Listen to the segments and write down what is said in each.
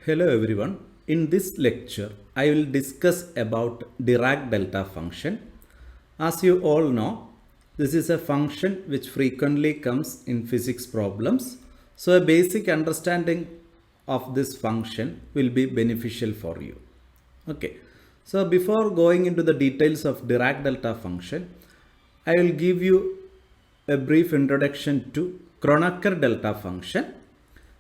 Hello everyone. In this lecture, I will discuss about Dirac delta function. As you all know, this is a function which frequently comes in physics problems. So a basic understanding of this function will be beneficial for you. Okay. So before going into the details of Dirac delta function, I will give you a brief introduction to Kronecker delta function.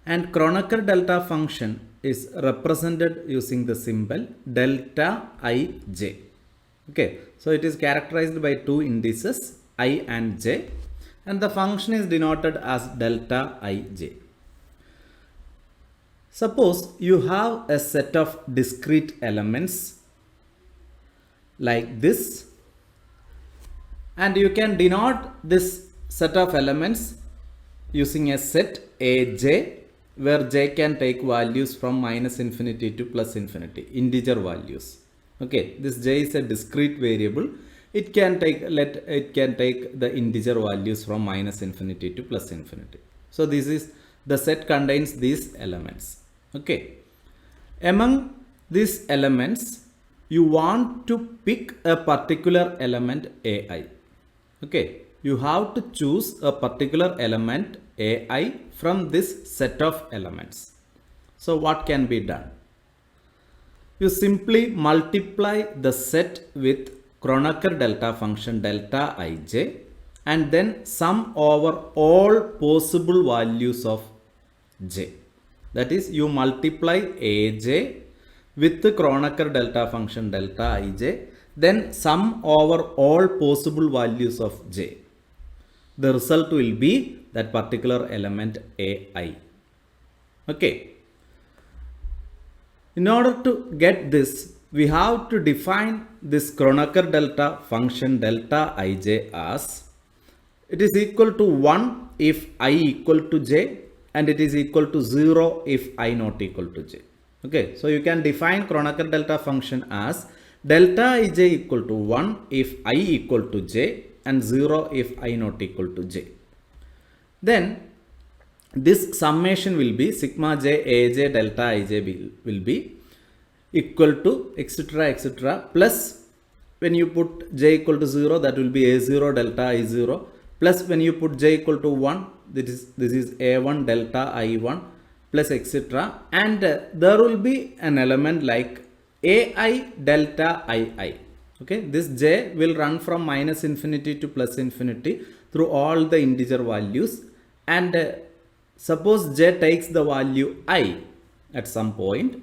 And Kronecker delta function is represented using the symbol delta ij. Okay, so it is characterized by two indices I and j, and the function is denoted as delta ij. Suppose you have a set of discrete elements like this, and you can denote this set of elements using a set aj, where j can take values from minus infinity to plus infinity, integer values. Okay, this j is a discrete variable. It can take the integer values from minus infinity to plus infinity. So this is the set contains these elements. Okay, among these elements, you want to pick a particular element ai. Okay, you have to choose a particular element ai from this set of elements. So what can be done? You simply multiply the set with Kronecker delta function delta ij and then sum over all possible values of j. That is, you multiply aj with the Kronecker delta function delta ij, then sum over all possible values of j. The result will be that particular element ai. Okay. In order to get this, we have to define this Kronecker delta function delta ij as it is equal to 1 if I equal to j, and it is equal to 0 if I not equal to j. Okay, so you can define Kronecker delta function as delta ij equal to 1 if I equal to j and 0 if I not equal to j. Then this summation will be sigma j aj delta ij will be equal to etc plus when you put j equal to 0, that will be a0 delta i0, plus when you put j equal to 1, this is a1 delta i1 plus etc, and there will be an element like ai delta ii. Okay, this j will run from minus infinity to plus infinity through all the integer values, and suppose j takes the value I at some point,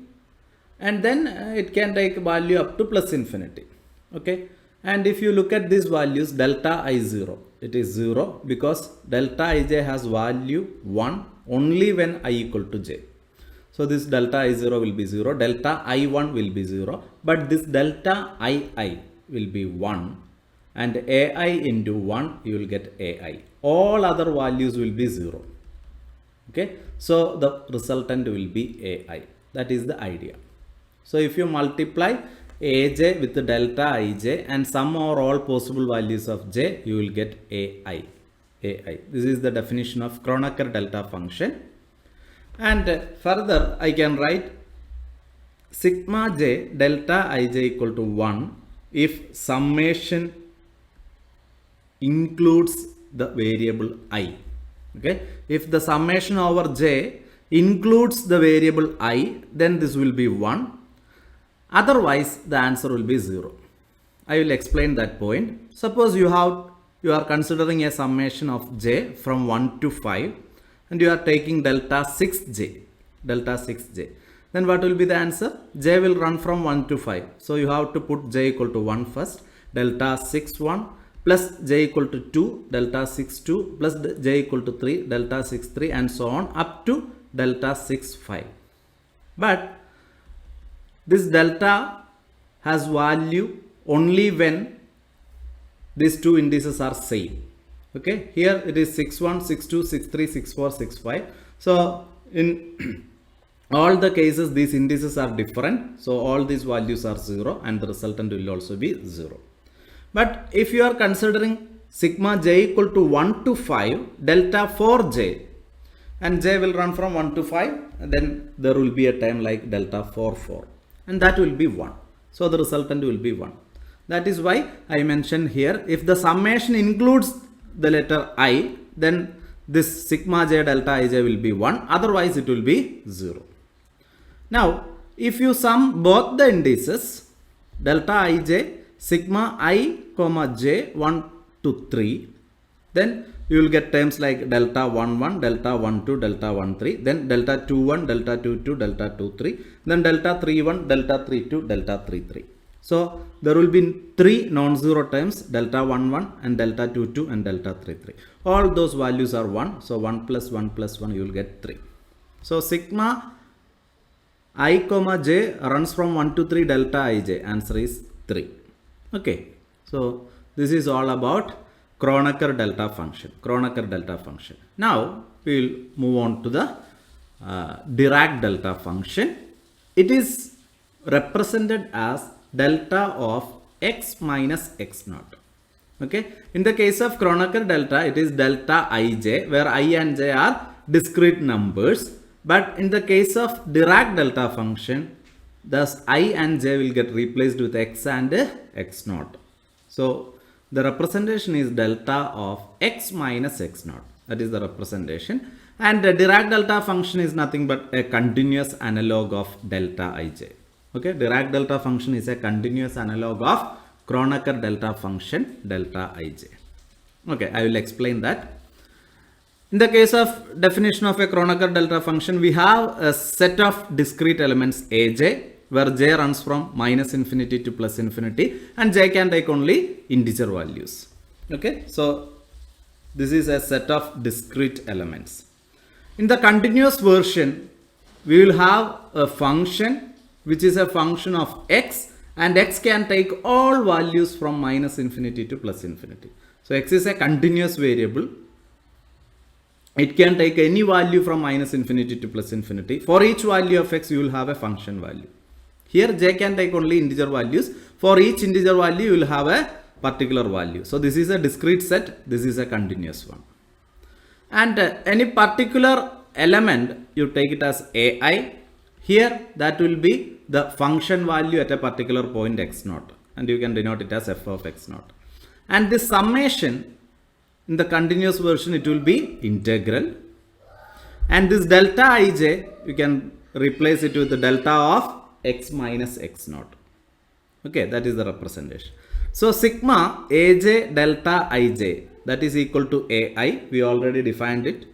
and then it can take value up to plus infinity. Okay, and if you look at these values, delta i0, it is 0 because delta ij has value 1 only when I equal to j. So this delta i0 will be 0, delta i1 will be 0, but this delta ii will be 1, and ai into 1 you will get ai. All other values will be 0. Okay, so the resultant will be ai. That is the idea. So if you multiply aj with the delta ij and sum over all possible values of j, you will get ai. This is the definition of Kronecker delta function. And further, I can write sigma j delta ij equal to 1 if summation includes the variable I. Okay, if the summation over j includes the variable I, then this will be 1. Otherwise, the answer will be 0. I will explain that point. Suppose you are considering a summation of j from 1 to 5, and you are taking delta 6j. Then what will be the answer? J will run from 1 to 5. So you have to put j equal to 1 first. Delta 6 1 plus j equal to 2, delta 6 2 plus j equal to 3, delta 6 3, and so on up to delta 6 5. But this delta has value only when these two indices are same. Okay, here it is 61, 62, 63, 64, 65. So in all the cases, these indices are different. So all these values are 0, and the resultant will also be 0. But if you are considering sigma j equal to 1 to 5 delta 4j, and j will run from 1 to 5, and then there will be a time like delta 4, 4, and that will be 1. So the resultant will be 1. That is why I mentioned here, if the summation includes the letter I, then this sigma j delta ij will be 1, otherwise it will be 0. Now, if you sum both the indices, delta ij, sigma I comma j 1 to 3, then you will get terms like delta 1 1, delta 1 2, delta 1 3, then delta 2 1, delta 2 2, delta 2 3, then delta 3 1, delta 3 2, delta 3 3. So there will be 3 non-zero terms, delta 1 1 and delta 2 2 and delta 3 3. All those values are 1. So 1 plus 1 plus 1 you will get 3. So sigma I comma j runs from 1 to 3 delta ij. Answer is 3. Okay. So this is all about Kronecker delta function. Kronecker delta function. Now we will move on to the Dirac delta function. It is represented as delta of x minus x naught. Okay. In the case of Kronecker delta, it is delta ij, where I and j are discrete numbers. But in the case of Dirac delta function, thus I and j will get replaced with x and x naught. So the representation is delta of x minus x naught. That is the representation. And the Dirac delta function is nothing but a continuous analog of delta ij. Okay, Dirac delta function is a continuous analog of Kronecker delta function delta ij. Okay, I will explain that. In the case of definition of a Kronecker delta function, we have a set of discrete elements aj, where j runs from minus infinity to plus infinity, and j can take only integer values. Okay, so this is a set of discrete elements. In the continuous version, we will have a function which is a function of x, and x can take all values from minus infinity to plus infinity. So x is a continuous variable. It can take any value from minus infinity to plus infinity. For each value of x, you will have a function value. Here j can take only integer values. For each integer value, you will have a particular value. So this is a discrete set. This is a continuous one. And any particular element, you take it as ai. Here that will be the function value at a particular point x naught, and you can denote it as f of x naught. And this summation in the continuous version, it will be integral. And this delta ij, you can replace it with the delta of x minus x naught. Okay, that is the representation. So sigma aj delta ij, that is equal to ai. We already defined it.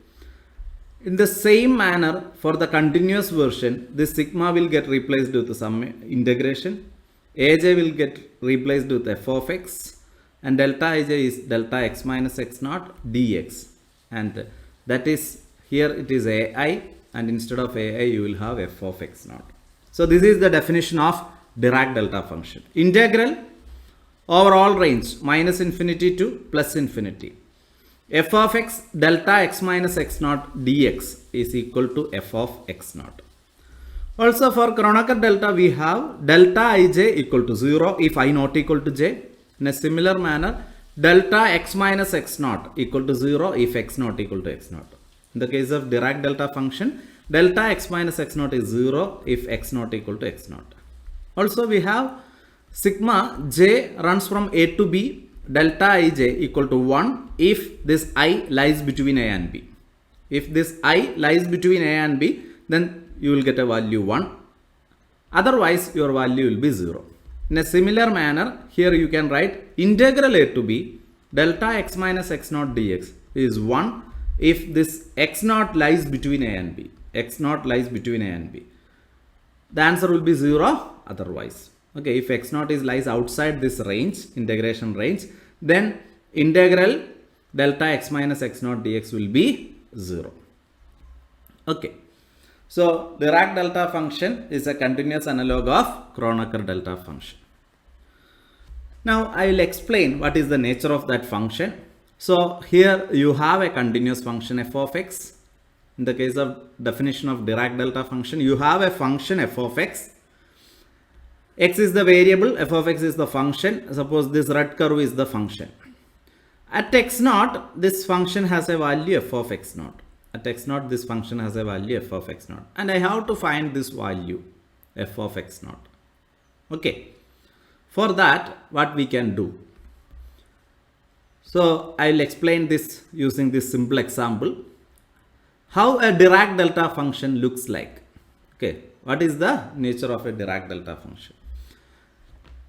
In the same manner, for the continuous version, this sigma will get replaced with some integration. Aj will get replaced with f of x, and delta ij is delta x minus x naught dx. And that is, here it is ai, and instead of ai, you will have f of x naught. So this is the definition of Dirac delta function. Integral over all range, minus infinity to plus infinity. F of x delta x minus x naught dx is equal to f of x naught. Also for Kronecker delta, we have delta ij equal to 0 if I not equal to j. In a similar manner, delta x minus x naught equal to 0 if x not equal to x naught. In the case of Dirac delta function, delta x minus x naught is 0 if x not equal to x naught. Also we have sigma j runs from a to b, delta ij equal to 1 if this I lies between a and b. If this I lies between a and b, then you will get a value 1. Otherwise, your value will be 0. In a similar manner, here you can write integral a to b, delta x minus x naught dx is 1 if this x naught lies between a and b. X naught lies between a and b. The answer will be 0 otherwise. Okay, if x naught lies outside this range, integration range, then integral delta x minus x naught dx will be 0. Okay, so Dirac delta function is a continuous analog of Kronecker delta function. Now I will explain what is the nature of that function. So here you have a continuous function f of x. In the case of definition of Dirac delta function, you have a function f of x. X is the variable, f of x is the function. Suppose this red curve is the function. At x naught, this function has a value f of x naught. At x naught, this function has a value f of x naught. And I have to find this value, f of x naught. Okay. For that, what we can do? So, I will explain this using this simple example. How a Dirac delta function looks like. Okay. What is the nature of a Dirac delta function?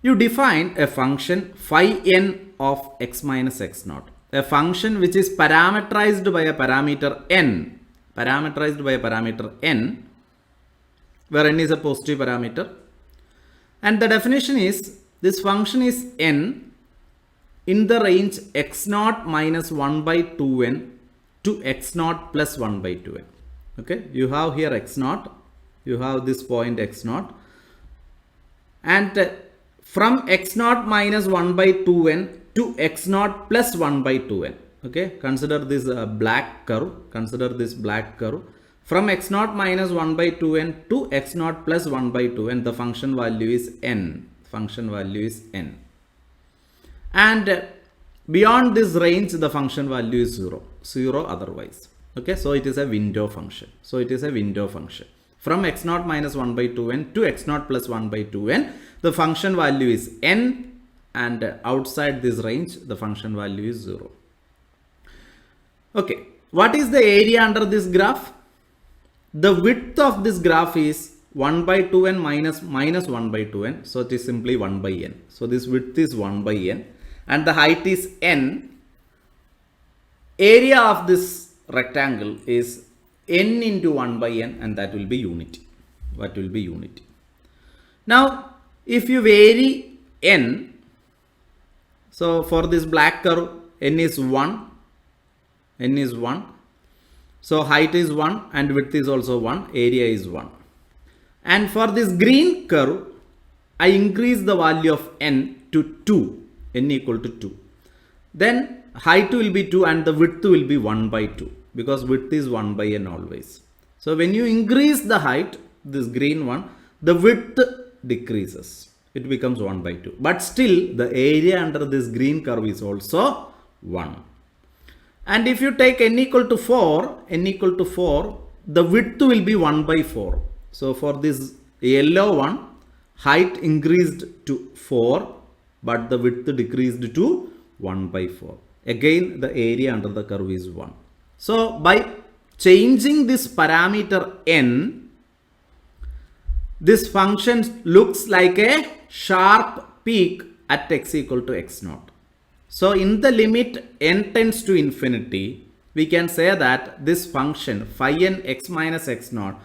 You define a function phi n of x minus x naught. A function which is parameterized by a parameter n, where n is a positive parameter. And the definition is, this function is n in the range x naught minus 1 by 2n to x naught plus 1 by 2n. Okay, you have here x naught, you have this point x naught, and from x naught minus 1 by 2n to x naught plus 1 by 2n. Okay, consider this black curve, from x naught minus 1 by 2n to x naught plus 1 by 2n, the function value is n. And beyond this range, the function value is 0 otherwise. Okay, so it is a window function. From x naught minus 1 by 2n to x naught plus 1 by 2n, the function value is n, and outside this range, the function value is 0. Okay, what is the area under this graph? The width of this graph is 1 by 2n minus 1 by 2n. So it is simply 1 by n. So this width is 1 by n, and the height is n. Area of this rectangle is n into 1 by n, and that will be unity. Now, if you vary n, so for this black curve, n is 1. So height is 1 and width is also 1, area is 1. And for this green curve, I increase the value of n to 2, n equal to 2. Then height will be 2 and the width will be 1 by 2, because width is 1 by n always. So when you increase the height, this green one, the width decreases. It becomes 1 by 2. But still, the area under this green curve is also 1. And if you take n equal to 4, the width will be 1 by 4. So for this yellow one, height increased to 4, but the width decreased to 1 by 4. Again, the area under the curve is 1. So by changing this parameter n, this function looks like a sharp peak at x equal to x naught. So in the limit n tends to infinity, we can say that this function phi n x minus x naught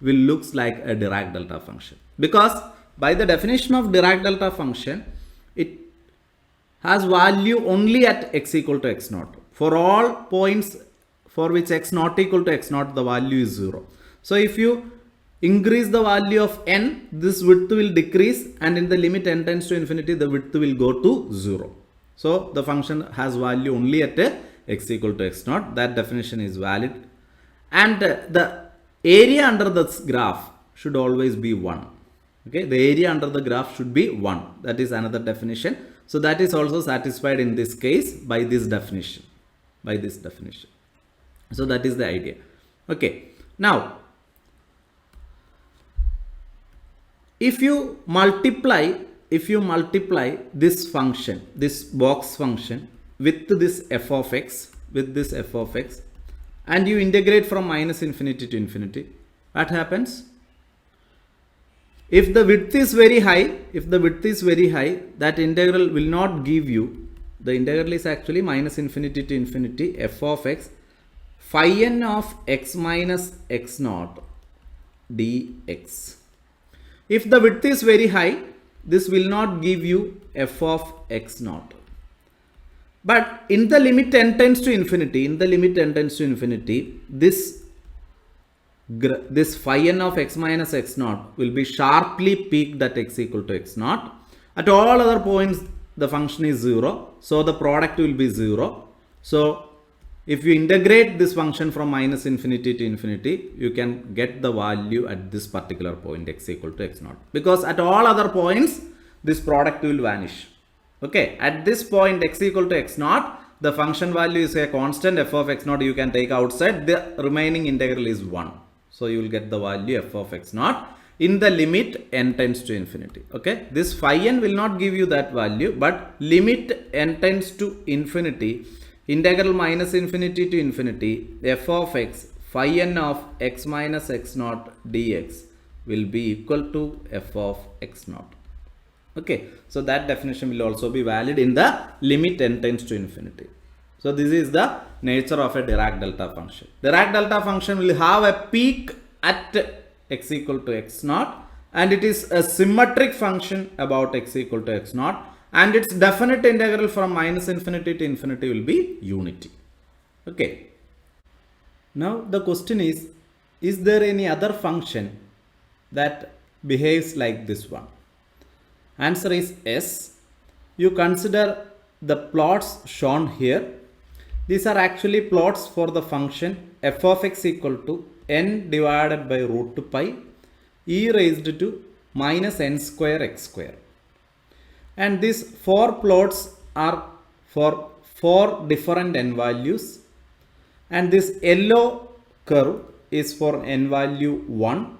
will looks like a Dirac delta function. Because by the definition of Dirac delta function, it has value only at x equal to x naught. For all points for which x not equal to x naught, the value is 0. So if you increase the value of n, this width will decrease, and in the limit n tends to infinity, the width will go to 0. So the function has value only at x equal to x naught. That definition is valid. And the area under this graph should always be 1. Okay, the area under the graph should be 1. That is another definition. So that is also satisfied in this case by this definition. So that is the idea. Okay. Now, if you multiply this function, this box function with this f of x, and you integrate from minus infinity to infinity, what happens? If the width is very high, that integral will not give you, the integral is actually minus infinity to infinity f of x phi n of x minus x naught dx. If the width is very high, this will not give you f of x naught. But in the limit n tends to infinity, this phi n of x minus x naught will be sharply peaked at x equal to x naught. At all other points, the function is 0. So the product will be 0. So if you integrate this function from minus infinity to infinity, you can get the value at this particular point x equal to x naught. Because at all other points, this product will vanish. Okay, at this point x equal to x naught, the function value is a constant f of x naught, you can take outside, the remaining integral is 1. So you will get the value f of x naught in the limit n tends to infinity. Okay, this phi n will not give you that value, but limit n tends to infinity, integral minus infinity to infinity, f of x phi n of x minus x naught dx will be equal to f of x naught. Okay, so that definition will also be valid in the limit n tends to infinity. So this is the nature of a Dirac delta function. Dirac delta function will have a peak at x equal to x naught, and it is a symmetric function about x equal to x naught, and its definite integral from minus infinity to infinity will be unity. Okay. Now the question is there any other function that behaves like this one? Answer is yes. You consider the plots shown here. These are actually plots for the function f of x equal to n divided by root pi e raised to minus n square x square. And these 4 plots are for 4 different n values. And this yellow curve is for n value 1.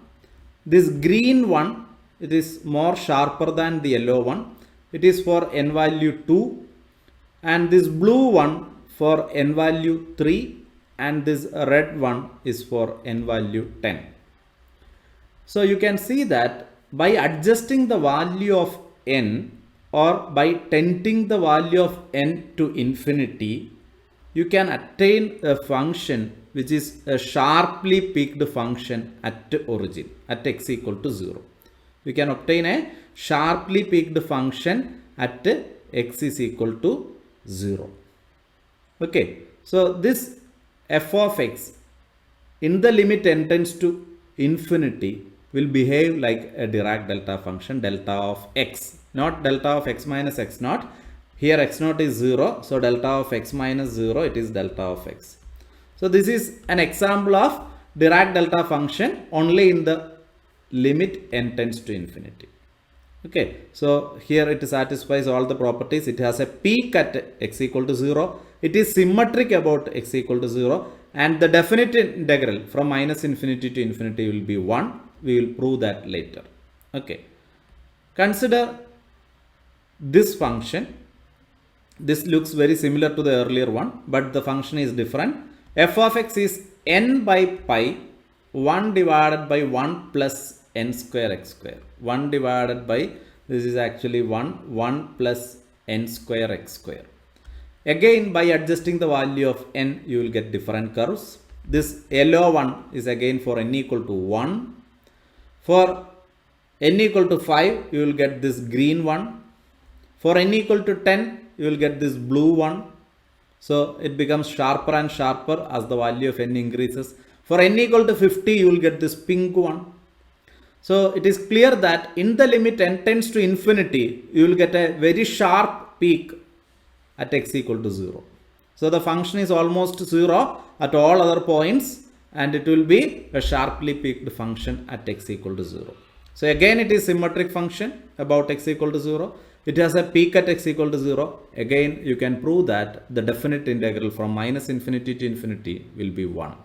This green one, it is more sharper than the yellow one. It is for n value 2. And this blue one for n value 3. And this red one is for n value 10. So you can see that by adjusting the value of n, or by tending the value of n to infinity, you can attain a function which is a sharply peaked function at origin, at x equal to 0. You can obtain a sharply peaked function at x is equal to 0. Okay, so this f of x in the limit n tends to infinity will behave like a Dirac delta function, delta of x, not delta of x minus x naught. Here x naught is 0, so delta of x minus 0, it is delta of x. So this is an example of Dirac delta function only in the limit n tends to infinity. Okay, so here it satisfies all the properties. It has a peak at x equal to 0. It is symmetric about x equal to 0. And the definite integral from minus infinity to infinity will be 1. We will prove that later. Okay, consider this function. This looks very similar to the earlier one, but the function is different. F of x is n by pi 1 divided by 1 plus n square x square. 1 divided by, this is actually 1 plus n square x square. Again, by adjusting the value of n, you will get different curves. This yellow one is again for n equal to 1. For n equal to 5, you will get this green one. For n equal to 10, you will get this blue one. So it becomes sharper and sharper as the value of n increases. For n equal to 50, you will get this pink one. So it is clear that in the limit n tends to infinity, you will get a very sharp peak at x equal to 0. So the function is almost 0 at all other points, and it will be a sharply peaked function at x equal to 0. So again, it is symmetric function about x equal to 0. It has a peak at x equal to 0. Again, you can prove that the definite integral from minus infinity to infinity will be 1.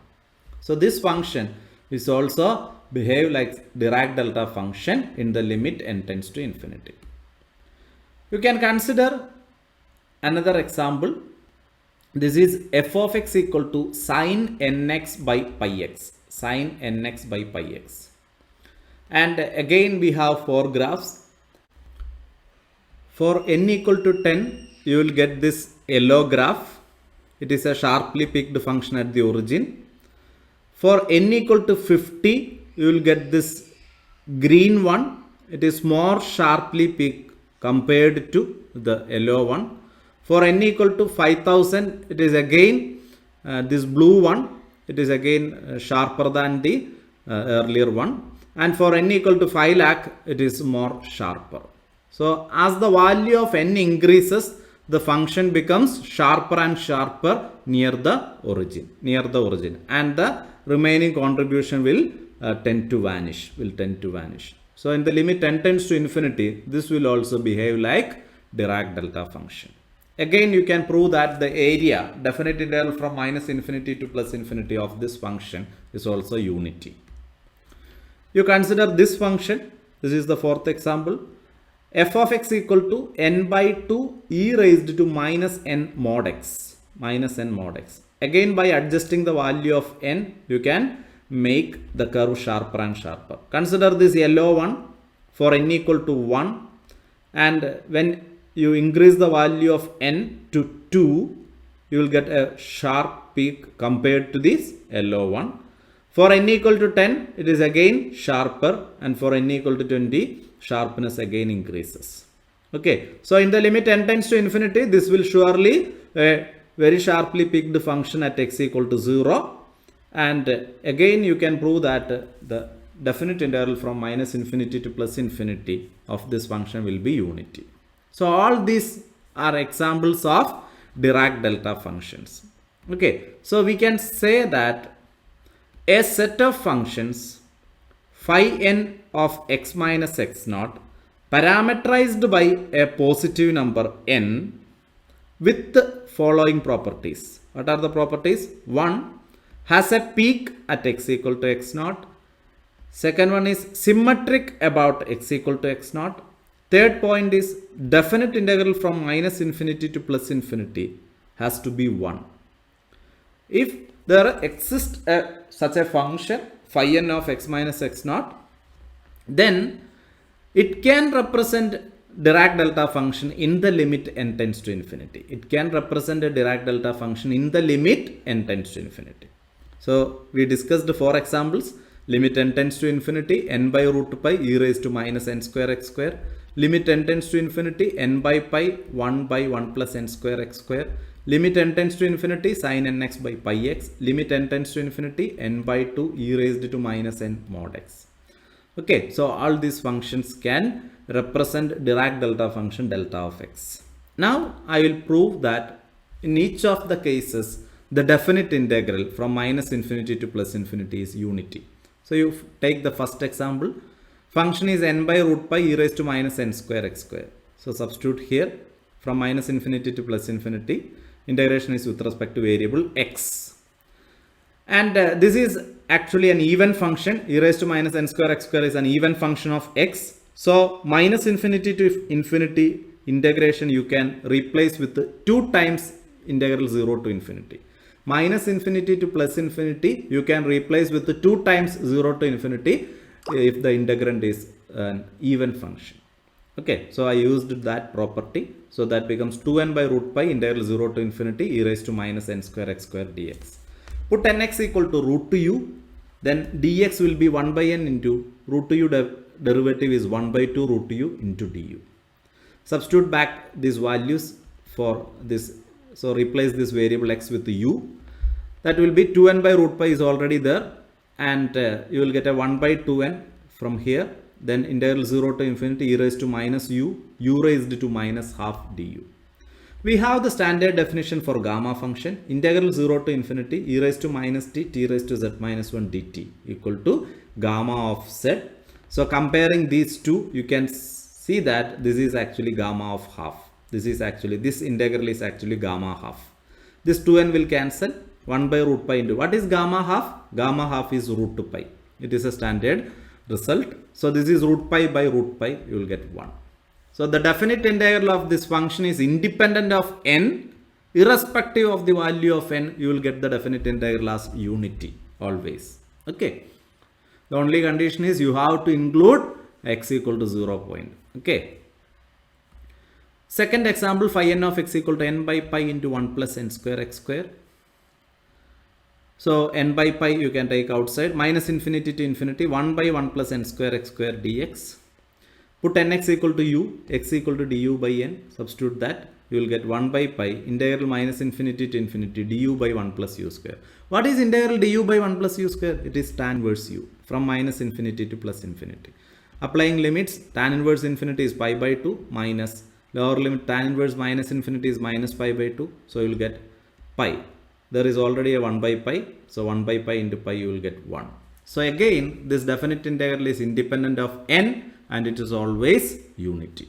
So this function is also behave like Dirac delta function in the limit n tends to infinity. You can consider another example. This is f of x equal to sine nx by pi x. Sine nx by pi x. And again, we have 4 graphs. For n equal to 10, you will get this yellow graph. It is a sharply peaked function at the origin. For n equal to 50, you will get this green one. It is more sharply peaked compared to the yellow one. For n equal to 5000, it is again this blue one. It is again sharper than the earlier one. And for n equal to 5 lakh, it is more sharper. So as the value of n increases, the function becomes sharper and sharper near the origin, and the remaining contribution will tend to vanish. So in the limit n tends to infinity, this will also behave like Dirac delta function. Again, you can prove that the area, definite integral from minus infinity to plus infinity of this function is also unity. You consider this function. This is the fourth example. F of x equal to n by 2 e raised to minus n mod x. Minus n mod x. Again, by adjusting the value of n, you can make the curve sharper and sharper. Consider this yellow one for n equal to 1, and when you increase the value of n to 2, you will get a sharp peak compared to this yellow one. For n equal to 10, it is again sharper, and for n equal to 20, sharpness again increases. Okay, so in the limit n tends to infinity, this will surely very sharply peaked function at x equal to 0. And again, you can prove that the definite integral from minus infinity to plus infinity of this function will be unity. So all these are examples of Dirac delta functions. Okay, so we can say that a set of functions phi n of x minus x naught parameterized by a positive number n with the following properties. What are the properties? 1. Has a peak at x equal to x naught. Second one is symmetric about x equal to x naught. Third point is definite integral from minus infinity to plus infinity has to be 1. If there exists such a function phi n of x minus x naught, then it can represent Dirac delta function in the limit n tends to infinity. It can represent a Dirac delta function in the limit n tends to infinity. So we discussed 4 examples. Limit n tends to infinity, n by root pi e raised to minus n square x square. Limit n tends to infinity, n by pi 1 by 1 plus n square x square. Limit n tends to infinity, sin nx by pi x. Limit n tends to infinity, n by 2 e raised to minus n mod x. Okay, so all these functions can represent Dirac delta function delta of x. Now I will prove that in each of the cases, the definite integral from minus infinity to plus infinity is unity. So you take the first example. Function is n by root pi e raised to minus n square x square. So substitute here from minus infinity to plus infinity. Integration is with respect to variable x. And this is actually an even function. E raised to minus n square x square is an even function of x. So minus infinity to infinity integration you can replace with 2 times integral 0 to infinity. Minus infinity to plus infinity you can replace with 2 times 0 to infinity if the integrand is an even function. Okay, so I used that property. So that becomes 2n by root pi integral 0 to infinity e raised to minus n square x square dx. Put nx equal to root to u, then dx will be 1 by n into root to u derivative is 1 by 2 root to u into du. Substitute back these values for this. So replace this variable x with u. That will be 2n by root pi is already there, and you will get a 1 by 2n from here. Then integral 0 to infinity e raised to minus u raised to minus half du. We have the standard definition for gamma function. Integral 0 to infinity e raised to minus t raised to z minus 1 dt equal to gamma of z. So comparing these two, you can see that this is actually gamma of half. This integral is actually gamma half. This 2n will cancel. 1 by root pi into what is gamma half? Gamma half is root 2 pi. It is a standard result. So this is root pi by root pi. You will get 1. So the definite integral of this function is independent of n. Irrespective of the value of n, you will get the definite integral as unity always. Okay. The only condition is you have to include x equal to 0 point. Okay. Second example, phi n of x equal to n by pi into 1 plus n square x square. So n by pi you can take outside, minus infinity to infinity, 1 by 1 plus n square x square dx. Put nx equal to u, x equal to du by n, substitute that, you will get 1 by pi integral minus infinity to infinity du by 1 plus u square. What is integral du by 1 plus u square? It is tan inverse u from minus infinity to plus infinity. Applying limits, tan inverse infinity is pi by 2 minus lower limit tan inverse minus infinity is minus pi by 2. So you will get pi. There is already a 1 by pi. So 1 by pi into pi you will get 1. So again this definite integral is independent of n and it is always unity.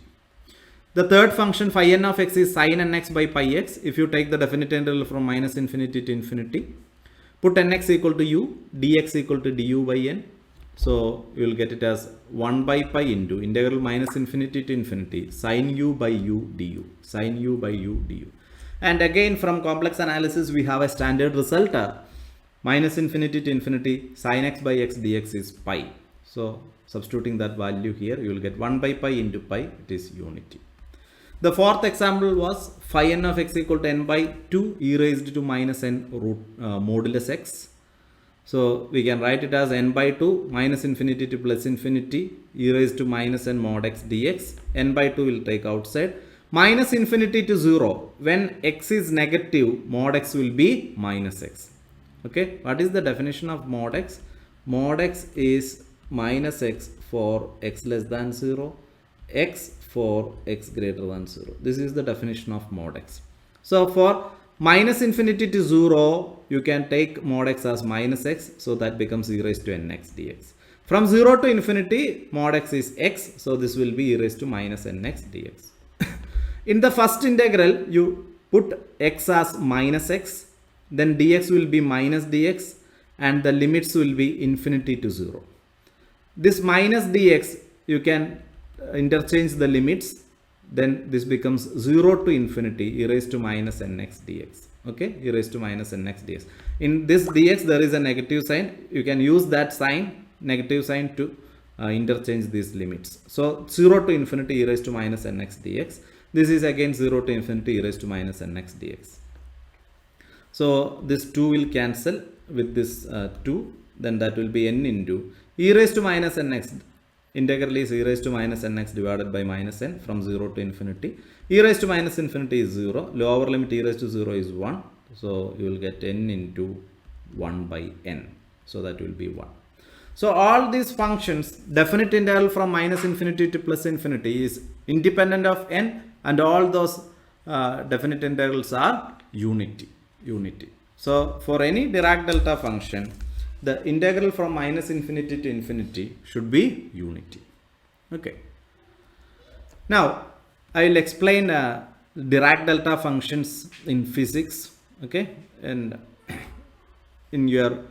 The third function phi n of x is sin nx by pi x. If you take the definite integral from minus infinity to infinity, put nx equal to u, dx equal to du by n. So you will get it as 1 by pi into integral minus infinity to infinity sin u by u du, sin u by u du. And again from complex analysis we have a standard result, minus infinity to infinity sin x by x dx is pi. So substituting that value here, you will get 1 by pi into pi, it is unity. The fourth example was phi n of x equal to n by 2 e raised to minus n root modulus x. So we can write it as n by 2 minus infinity to plus infinity e raised to minus n mod x dx. N by 2 will take outside. Minus infinity to 0. When x is negative, mod x will be minus x. Okay, what is the definition of mod x? Mod x is minus x for x less than 0, x for x greater than 0. This is the definition of mod x. So for minus infinity to 0, you can take mod x as minus x, so that becomes e raised to nx dx. From 0 to infinity, mod x is x, so this will be e raised to minus nx dx. In the first integral, you put x as minus x, then dx will be minus dx, and the limits will be infinity to 0. This minus dx, you can interchange the limits, then this becomes 0 to infinity e raised to minus nx dx. Okay, e raised to minus nx dx. In this dx, there is a negative sign. You can use that sign, negative sign, to interchange these limits. So 0 to infinity e raised to minus nx dx. This is again 0 to infinity e raised to minus nx dx. So this 2 will cancel with this 2, then that will be n into e raised to minus nx. Integral is e raised to minus nx divided by minus n from 0 to infinity. E raised to minus infinity is 0. Lower limit e raised to 0 is 1. So you will get n into 1 by n. So that will be 1. So all these functions, definite integral from minus infinity to plus infinity is independent of n, and all those definite integrals are unity. So for any Dirac delta function, the integral from minus infinity to infinity should be unity. Okay. Now I will explain Dirac delta functions in physics. Okay, and in your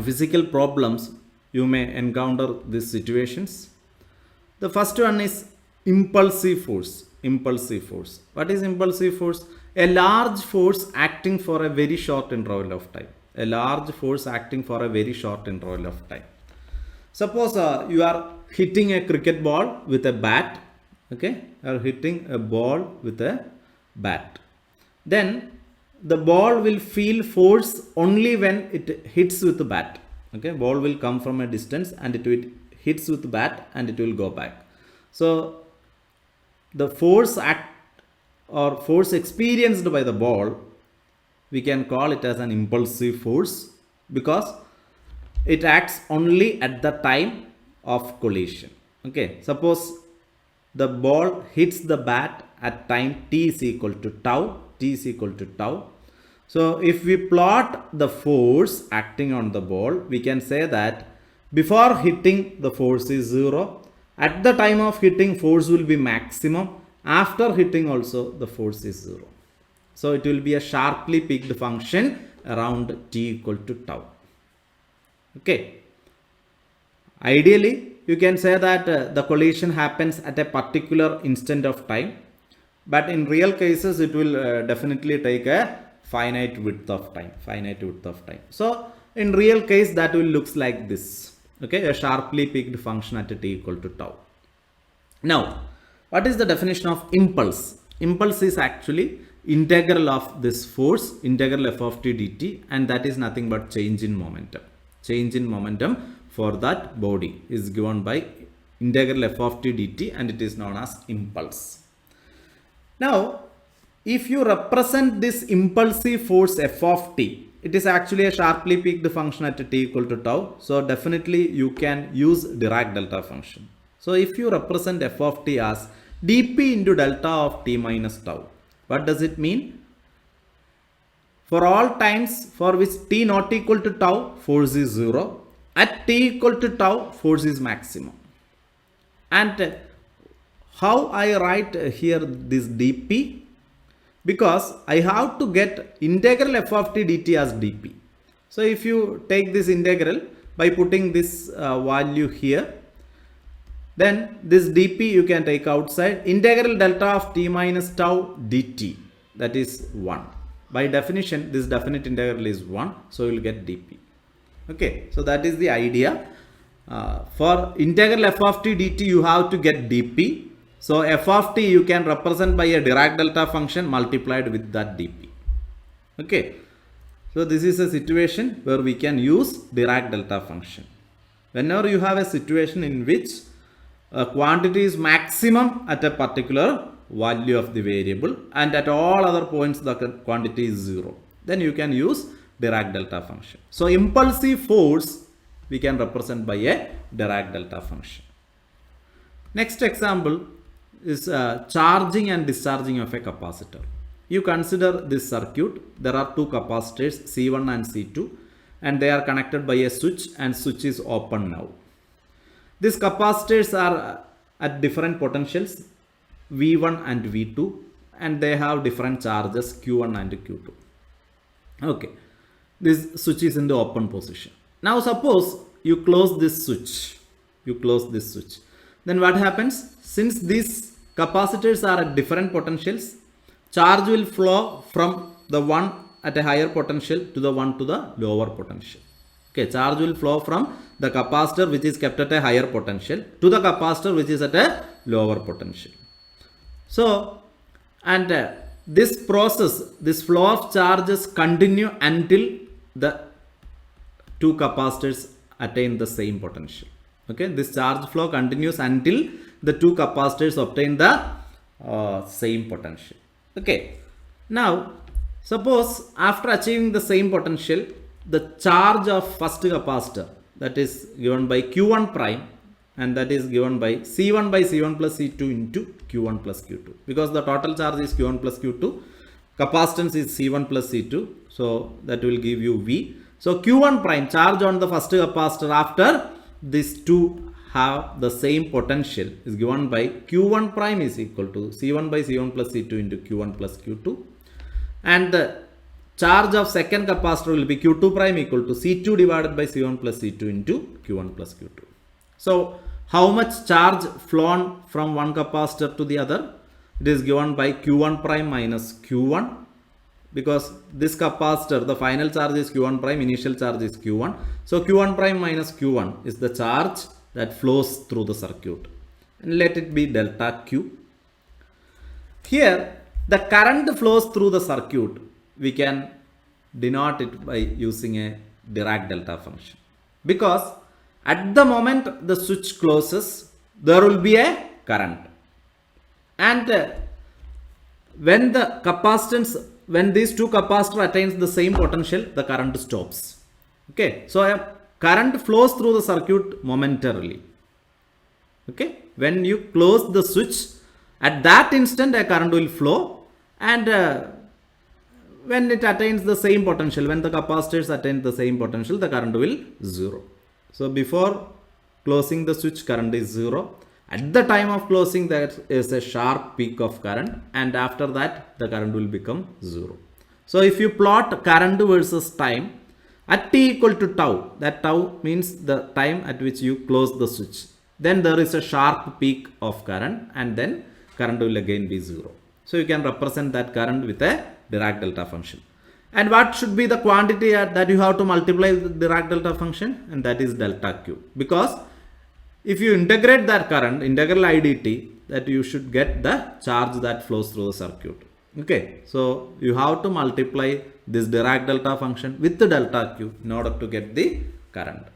physical problems you may encounter these situations. The first one is impulsive force. What is impulsive force? A large force acting for a very short interval of time. Suppose you are hitting a cricket ball with a bat. Okay, you are hitting a ball with a bat. Then the ball will feel force only when it hits with the bat. Okay, ball will come from a distance and it will hits with the bat and it will go back. So the force experienced by the ball, we can call it as an impulsive force, because it acts only at the time of collision. Okay, suppose the ball hits the bat at time t is equal to tau. So if we plot the force acting on the ball, we can say that before hitting the force is 0. At the time of hitting, force will be maximum. After hitting also, the force is 0. So it will be a sharply peaked function around t equal to tau. Okay. Ideally, you can say that the collision happens at a particular instant of time, but in real cases it will definitely take a finite width of time. So in real case, that will looks like this. Okay, a sharply peaked function at t equal to tau. Now, what is the definition of impulse? Impulse is actually integral of this force, integral f of t dt, and that is nothing but change in momentum. Change in momentum for that body is given by integral f of t dt, and it is known as impulse. Now, if you represent this impulsive force f of t, it is actually a sharply peaked function at t equal to tau. So definitely you can use Dirac delta function. So if you represent f of t as dp into delta of t minus tau, what does it mean? For all times for which t not equal to tau, force is 0. At t equal to tau, force is maximum. And How I write here this dp? Because I have to get integral f of t dt as dp. So if you take this integral by putting this value here, then this dp you can take outside. Integral delta of t minus tau dt, that is 1. By definition, this definite integral is 1, so you will get dp. Okay, so that is the idea. For integral f of t dt, you have to get dp. So f of t you can represent by a Dirac delta function multiplied with that dp. Okay, so this is a situation where we can use Dirac delta function. Whenever you have a situation in which a quantity is maximum at a particular value of the variable and at all other points the quantity is 0, then you can use Dirac delta function. So impulsive force we can represent by a Dirac delta function. Next example is charging and discharging of a capacitor. You consider this circuit. There are two capacitors C1 and C2 and they are connected by a switch, and switch is open now. These capacitors are at different potentials V1 and V2 and they have different charges Q1 and Q2. Okay, this switch is in the open position. Now suppose you close this switch. Then what happens? Since these capacitors are at different potentials, charge will flow from the one at a higher potential to the one to the lower potential. Okay, charge will flow from the capacitor which is kept at a higher potential to the capacitor which is at a lower potential. So, and this process, this flow of charges continue until the two capacitors attain the same potential. Okay, this charge flow continues until the two capacitors obtain the same potential. Okay, now suppose after achieving the same potential, the charge of first capacitor, that is given by Q1 prime, and that is given by C1 by C1 plus C2 into Q1 plus Q2, because the total charge is Q1 plus Q2, capacitance is C1 plus C2, so that will give you V. So Q1 prime, charge on the first capacitor after these two have the same potential, is given by Q1 prime is equal to C1 by C1 plus C2 into Q1 plus Q2, and the charge of second capacitor will be Q2 prime equal to C2 divided by C1 plus C2 into Q1 plus Q2. So how much charge flown from one capacitor to the other? It is given by Q1 prime minus Q1, because this capacitor, the final charge is Q1 prime, initial charge is Q1. So Q1 prime minus Q1 is the charge that flows through the circuit, and let it be delta Q. Here the current flows through the circuit. We can denote it by using a Dirac delta function, because at the moment the switch closes, there will be a current, and when the capacitance, when these two capacitors attains the same potential, the current stops. Okay, so a current flows through the circuit momentarily. Okay, when you close the switch, at that instant a current will flow, and when it attains the same potential, when the capacitors attain the same potential, the current will 0. So before closing the switch, current is 0. At the time of closing, there is a sharp peak of current, and after that the current will become 0. So if you plot current versus time at t equal to tau, that tau means the time at which you close the switch, then there is a sharp peak of current, and then current will again be 0. So you can represent that current with a Dirac delta function. And what should be the quantity that you have to multiply with the Dirac delta function? And that is delta Q. Because if you integrate that current, integral I dt, that you should get the charge that flows through the circuit. Okay, so you have to multiply this Dirac delta function with the delta Q in order to get the current.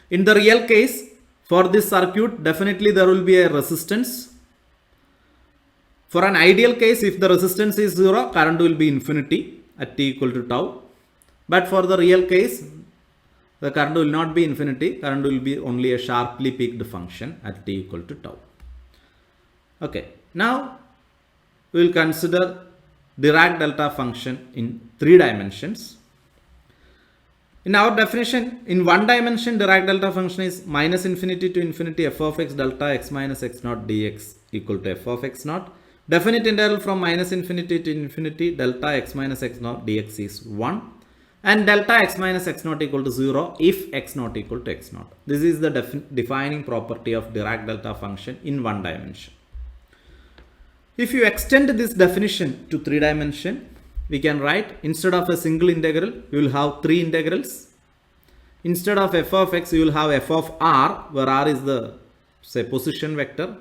In the real case, for this circuit, definitely there will be a resistance. For an ideal case, if the resistance is 0, current will be infinity at t equal to tau. But for the real case, the current will not be infinity. Current will be only a sharply peaked function at t equal to tau. Okay, now we will consider Dirac delta function in 3 dimensions. In our definition, in one dimension, Dirac delta function is minus infinity to infinity f of x delta x minus x naught dx equal to f of x naught. Definite interval from minus infinity to infinity delta x minus x naught dx is 1. And delta x minus x naught equal to 0 if x naught equal to x naught. This is the defining property of Dirac delta function in one dimension. If you extend this definition to three dimension, we can write, instead of a single integral, you will have three integrals. Instead of f of x, you will have f of r, where r is the, say, position vector.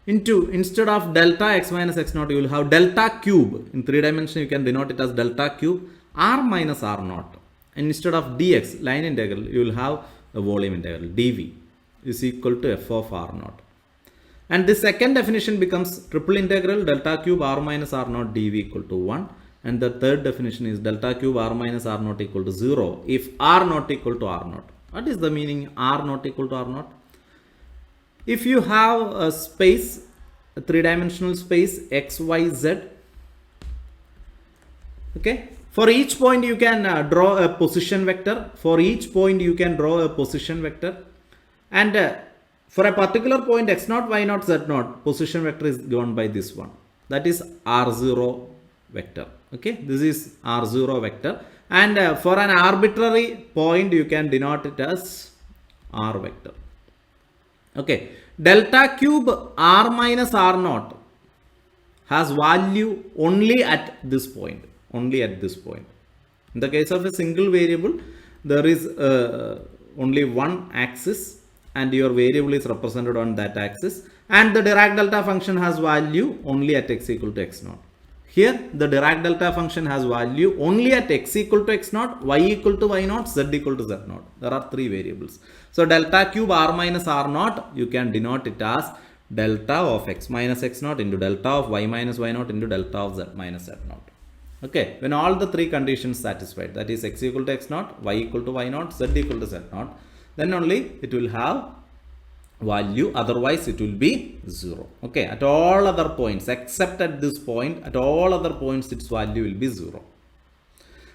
Instead of delta x minus x naught, you will have delta cube. In three dimension, you can denote it as delta cube r minus r naught. And instead of dx, line integral, you will have the volume integral, dv is equal to f of r naught. And this second definition becomes triple integral delta cube r minus r naught dv equal to 1. And the third definition is delta cube r minus r naught equal to 0 if r not equal to r naught. What is the meaning r not equal to r naught? If you have a space, a three-dimensional space x, y, z, okay, for each point you can draw a position vector. For each point you can draw a position vector. And for a particular point x naught, y naught, z naught, position vector is given by this one. That is r0 vector. Okay, this is r0 vector. And for an arbitrary point, you can denote it as r vector. Okay, delta cube r minus r naught has value only at this point. Only at this point. In the case of a single variable, there is only one axis, and your variable is represented on that axis, and the Dirac delta function has value only at x equal to x naught. Here the Dirac delta function has value only at x equal to x naught, y equal to y naught, z equal to z naught. There are three variables. So delta cube r minus r naught, you can denote it as delta of x minus x naught into delta of y minus y naught into delta of z minus z naught. Okay, when all the three conditions satisfied, that is x equal to x naught, y equal to y naught, z equal to z naught, then only it will have value, otherwise it will be 0. Okay, at all other points except at this point, at all other points its value will be 0.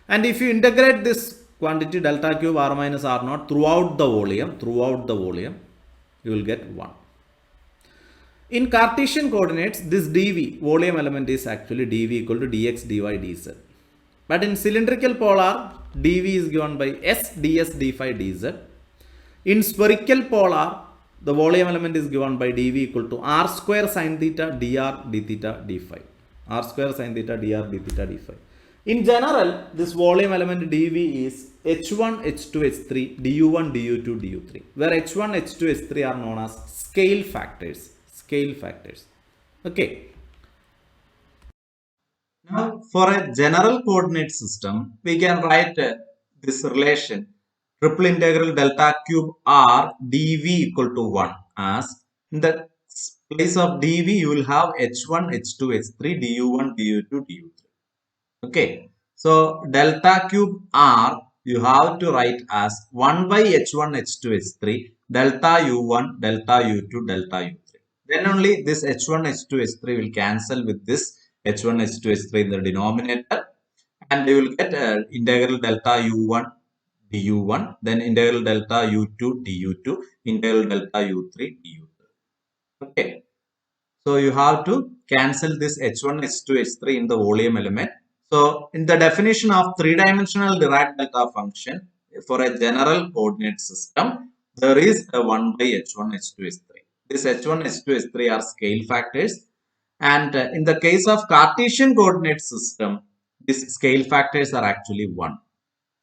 And if you integrate this quantity delta cube r minus r naught throughout the volume, you will get 1. In Cartesian coordinates, this dv, volume element, is actually dv equal to dx, dy, dz. But in cylindrical polar, dv is given by s ds, d phi, dz. In spherical polar, the volume element is given by dv equal to r square sine theta dr d theta d phi. R square sine theta dr d theta d phi. In general, this volume element dv is h1, h2, h3, du1, du2, du3, where h1, h2, h3 are known as scale factors. Okay. Now, for a general coordinate system, we can write this relation triple integral delta cube r dv equal to 1 as, in the place of dv you will have h1, h2, h3, du1, du2, du3. Okay, so delta cube r you have to write as 1 by h1, h2, h3, delta u1, delta u2, delta u3. Then only this h1, h2, h3 will cancel with this h1, h2, h3 in the denominator, and you will get integral delta u1 du1, then integral delta u2 du2, integral delta u3 du3. Okay, so you have to cancel this h1, h2, h3 in the volume element. So in the definition of three-dimensional Dirac delta function for a general coordinate system, there is a 1 by h1, h2, h3. This h1, h2, h3 are scale factors, and in the case of Cartesian coordinate system, these scale factors are actually 1.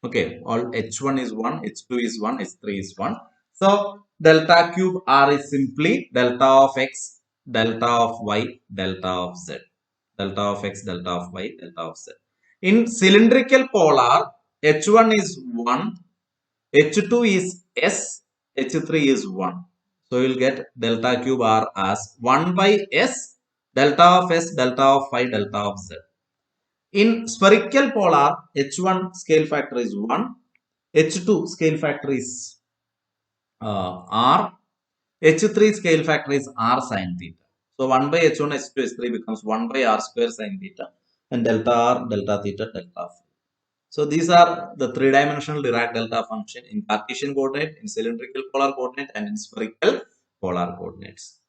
Okay, all h1 is 1, h2 is 1, h3 is 1. So delta cube r is simply delta of x, delta of y, delta of z. Delta of x, delta of y, delta of z. In cylindrical polar, h1 is 1, h2 is s, h3 is 1. So you will get delta cube r as 1 by s, delta of s, delta of y, delta of z. In spherical polar, h1 scale factor is 1, h2 scale factor is r, h3 scale factor is r sine theta. So 1 by h1, h2, h3 becomes 1 by r square sine theta, and delta r, delta theta, delta phi. So these are the three-dimensional Dirac delta function in Cartesian coordinate, in cylindrical polar coordinate, and in spherical polar coordinates.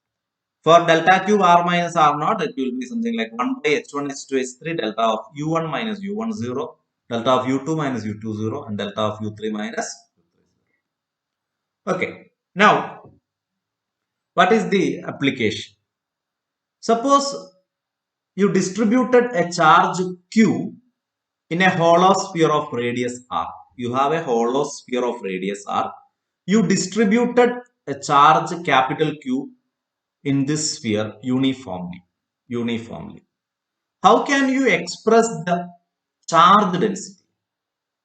For delta cube r minus r naught, it will be something like 1 by h1 h2 h3 delta of u1 minus u1 0, delta of u2 minus u2 0, and delta of u3 minus u3 0. Okay. Now, what is the application? Suppose you distributed a charge q in a hollow sphere of radius r. You have a hollow sphere of radius r. You distributed a charge capital Q in this sphere uniformly. How can you express the charge density?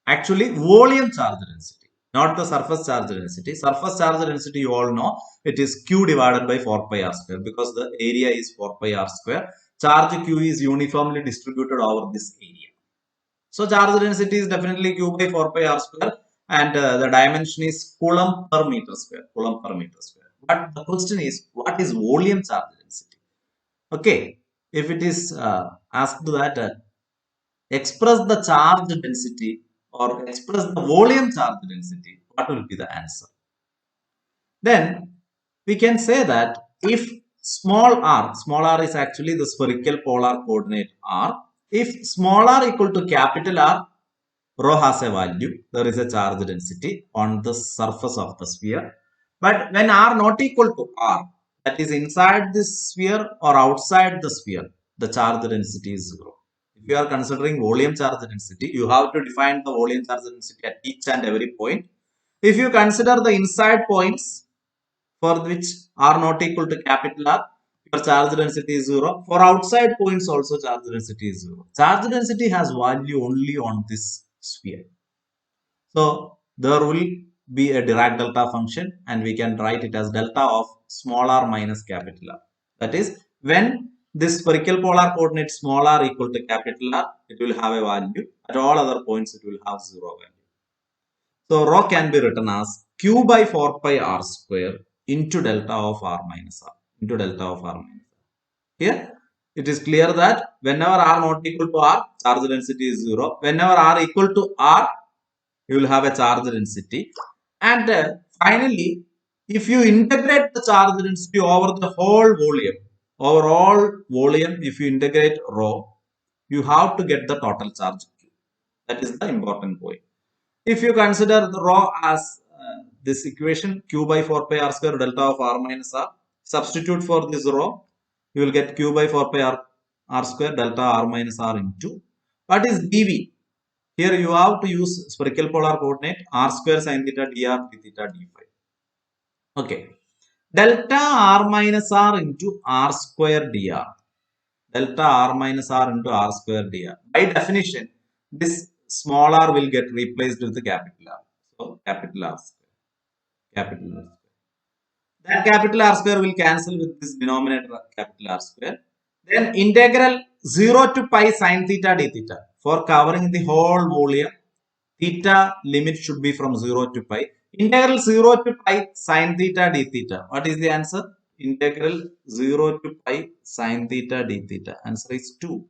Actually, volume charge density, not the surface charge density. Surface charge density, you all know, it is Q divided by 4 pi r square because the area is 4 pi r square. Charge Q is uniformly distributed over this area. So charge density is definitely Q by 4 pi r square, and the dimension is coulomb per meter square. But the question is, what is volume charge density? Okay, if it is asked that express the charge density or express the volume charge density, what will be the answer? Then we can say that if small r is actually the spherical polar coordinate r, if small r equal to capital R, rho has a value, there is a charge density on the surface of the sphere. But when r not equal to r, that is inside this sphere or outside the sphere, the charge density is 0. If you are considering volume charge density, you have to define the volume charge density at each and every point. If you consider the inside points for which r not equal to capital R, your charge density is 0. For outside points also charge density is 0. Charge density has value only on this sphere. So there will be a Dirac delta function, and we can write it as delta of small r minus capital R. That is, when this spherical polar coordinate small r equal to capital R, it will have a value. At all other points, it will have 0 value. So rho can be written as q by 4 pi r square into delta of r minus r, Here, it is clear that whenever r not equal to r, charge density is 0. Whenever r equal to r, you will have a charge density. And finally, if you integrate the charge density over the whole volume, if you integrate rho, you have to get the total charge Q. That is the important point. If you consider the rho as this equation, Q by 4 pi r square delta of r minus r, substitute for this rho, you will get Q by 4 pi r square delta r minus r into, what is dV? Here you have to use spherical polar coordinate r square sin theta dr d theta d phi. Okay. Delta r minus r into r square dr. Delta r minus r into r square dr. By definition, this small r will get replaced with the capital R. So capital R square. Capital R square. That capital R square will cancel with this denominator capital R square. Then integral 0 to pi sin theta d theta. For covering the whole volume, theta limit should be from 0 to pi. Integral 0 to pi sin theta d theta. What is the answer? Integral 0 to pi sin theta d theta. Answer is 2.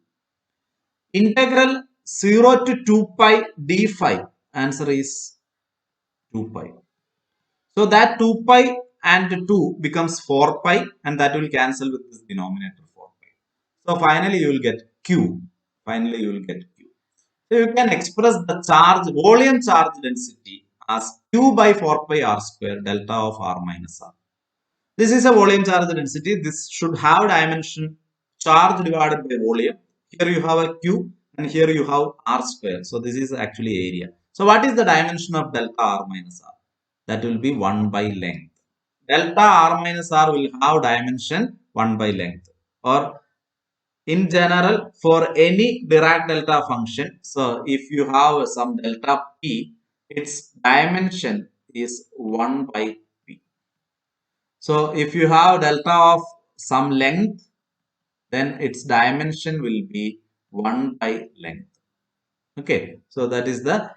Integral 0 to 2 pi d phi. Answer is 2 pi. So that 2 pi and 2 becomes 4 pi, and that will cancel with this denominator 4 pi. So finally you will get Q. So you can express the volume charge density as Q by 4 pi r square delta of r minus r. This is a volume charge density. This should have dimension charge divided by volume. Here you have a Q and here you have r square. So this is actually area. So what is the dimension of delta r minus r? That will be 1 by length. Delta r minus r will have dimension 1 by length. Or in general, for any Dirac delta function, so if you have some delta p, its dimension is 1 by p. So if you have delta of some length, then its dimension will be 1 by length. Okay, so that is the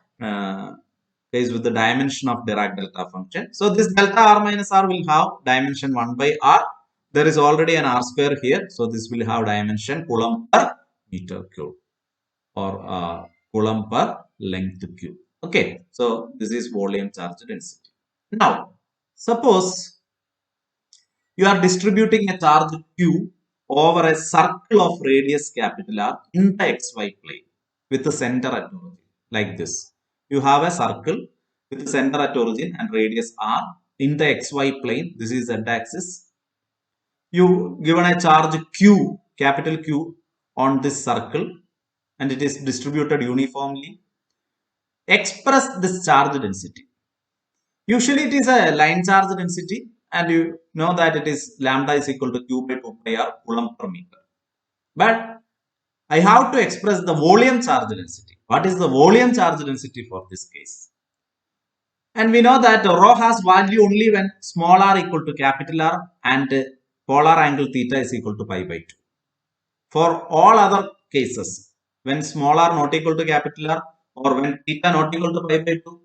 case with the dimension of Dirac delta function. So this delta r minus r will have dimension 1 by r. There is already an r square here, so this will have dimension coulomb per meter cube or coulomb per length q. Okay, so this is volume charge density. Now, suppose you are distributing a charge q over a circle of radius capital R in the xy plane with the center at origin, like this. You have a circle with the center at origin and radius r in the xy plane. This is z axis. You given a charge q, capital Q, on this circle, and it is distributed uniformly. Express this charge density. Usually it is a line charge density, and you know that it is lambda is equal to q by 2 pi r coulomb per meter. But I have to express the volume charge density. What is the volume charge density for this case? And we know that rho has value only when small r equal to capital R and polar angle theta is equal to pi by 2. For all other cases, when small r not equal to capital R or when theta not equal to pi by 2,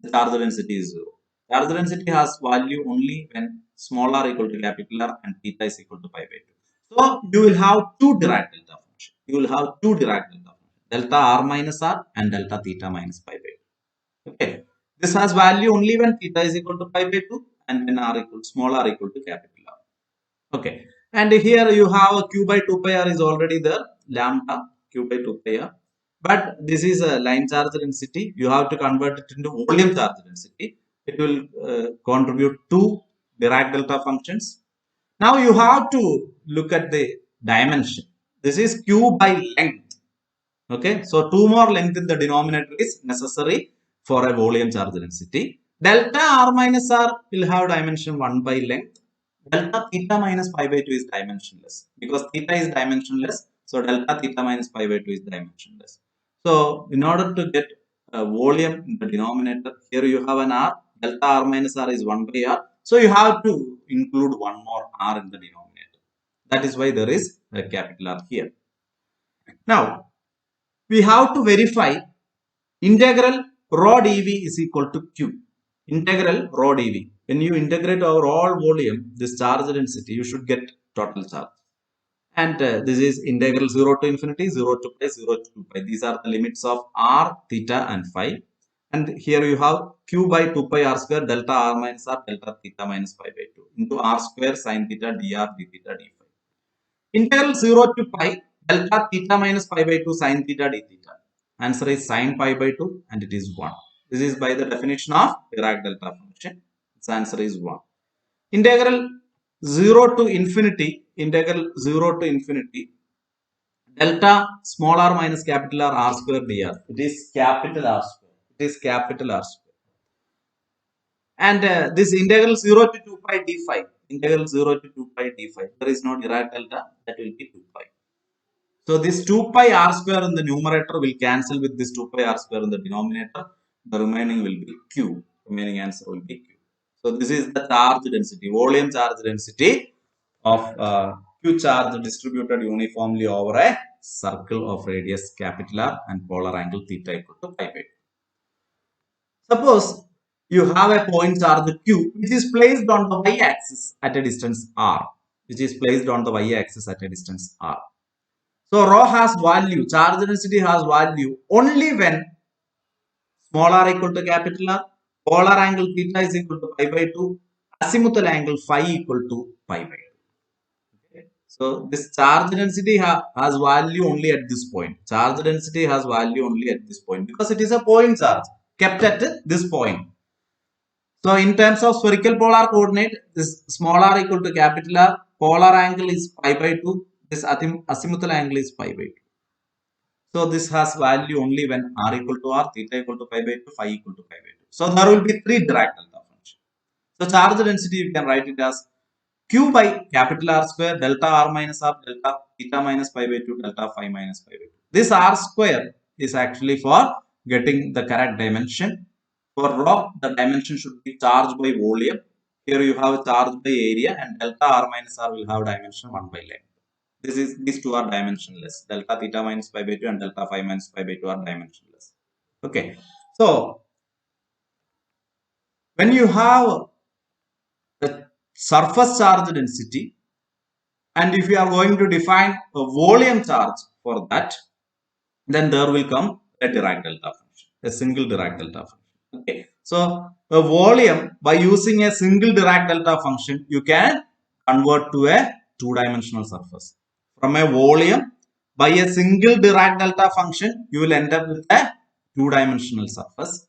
the charge density is 0. Charge density has value only when small r equal to capital R and theta is equal to pi by 2. So you will have two Dirac delta function. You will have two Dirac delta function, delta r minus r and delta theta minus pi by 2. Okay. This has value only when theta is equal to pi by 2 and when r equal small r equal to capital R. Okay. And here you have q by 2 pi r is already there, lambda q by 2 pi r. But this is a line charge density. You have to convert it into volume charge density. It will contribute two Dirac delta functions. Now you have to look at the dimension. This is q by length. Okay, so two more length in the denominator is necessary for a volume charge density. Delta r minus r will have dimension 1 by length. Delta theta minus pi by 2 is dimensionless because theta is dimensionless. So delta theta minus pi by 2 is dimensionless. So in order to get a volume in the denominator, here you have an r. Delta r minus r is 1 by r. So you have to include one more r in the denominator. That is why there is a capital R here. Now we have to verify integral rho dV is equal to q. Integral rho dV. When you integrate over all volume, this charge density, you should get total charge. And this is integral 0 to infinity, 0 to pi, 0 to 2 pi. These are the limits of r, theta and phi. And here you have q by 2 pi r square delta r minus r delta theta minus pi by 2 into r square sin theta dr d theta d phi. Integral 0 to pi delta theta minus pi by 2 sin theta d theta. Answer is sin pi by 2 and it is 1. This is by the definition of Dirac delta function. Its answer is 1. Integral 0 to infinity, integral 0 to infinity, delta small r minus capital R r square dr. It is capital R square. It is capital R square. And this integral 0 to 2 pi d phi, integral 0 to 2 pi d phi, there is no Dirac delta, that will be 2 pi. So this 2 pi r square in the numerator will cancel with this 2 pi r square in the denominator. The remaining will be q. Remaining answer will be q. So this is the charge density, volume charge density of q charge distributed uniformly over a circle of radius capital R and polar angle theta equal to pi by 2. Suppose you have a point charge q which is placed on the y-axis at a distance r, which is placed on the y-axis at a distance r. So rho has value, charge density has value only when small r equal to capital R, polar angle theta is equal to pi by 2, azimuthal angle phi equal to pi by 2. Okay. So this charge density has value only at this point. Charge density has value only at this point because it is a point charge kept at this point. So in terms of spherical polar coordinate, this small r equal to capital R, polar angle is pi by 2, this azimuthal angle is pi by 2. So this has value only when r equal to r, theta equal to pi by 2, phi equal to pi by 2. So there will be three Dirac delta functions. So charge density you can write it as q by capital R square delta r minus r delta theta minus pi by 2 delta phi minus pi by 2. This r square is actually for getting the correct dimension. For rho, the dimension should be charge by volume. Here you have charge by area and delta r minus r will have dimension 1 by length. These two are dimensionless. Delta theta minus pi by 2 and delta phi minus pi by 2 are dimensionless. Okay. So when you have the surface charge density and if you are going to define a volume charge for that, then there will come a Dirac delta function. a single Dirac delta function. Okay, so a volume by using a single Dirac delta function, you can convert to a two-dimensional surface. From a volume by a single Dirac delta function, you will end up with a two-dimensional surface.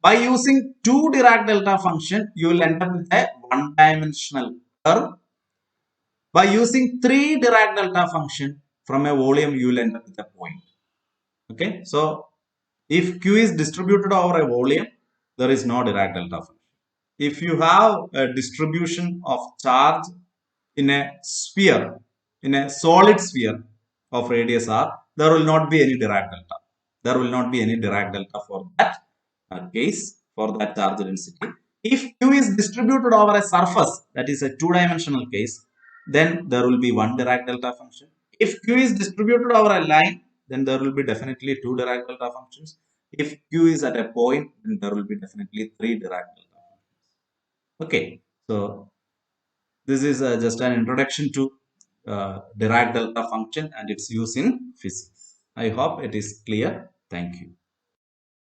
By using two Dirac delta function, you will end up with a one-dimensional curve. By using three Dirac delta function from a volume, you will end up with a point. Okay, so if Q is distributed over a volume, there is no Dirac delta function. If you have a distribution of charge in a sphere, in a solid sphere of radius r, there will not be any Dirac delta. There will not be any Dirac delta for that case, for that charge density. If Q is distributed over a surface, that is a two-dimensional case, then there will be one Dirac delta function. If Q is distributed over a line, then there will be definitely two Dirac delta functions. If Q is at a point, then there will be definitely three Dirac delta functions. Okay, so this is just an introduction to Dirac delta function and its use in physics. I hope it is clear. Thank you.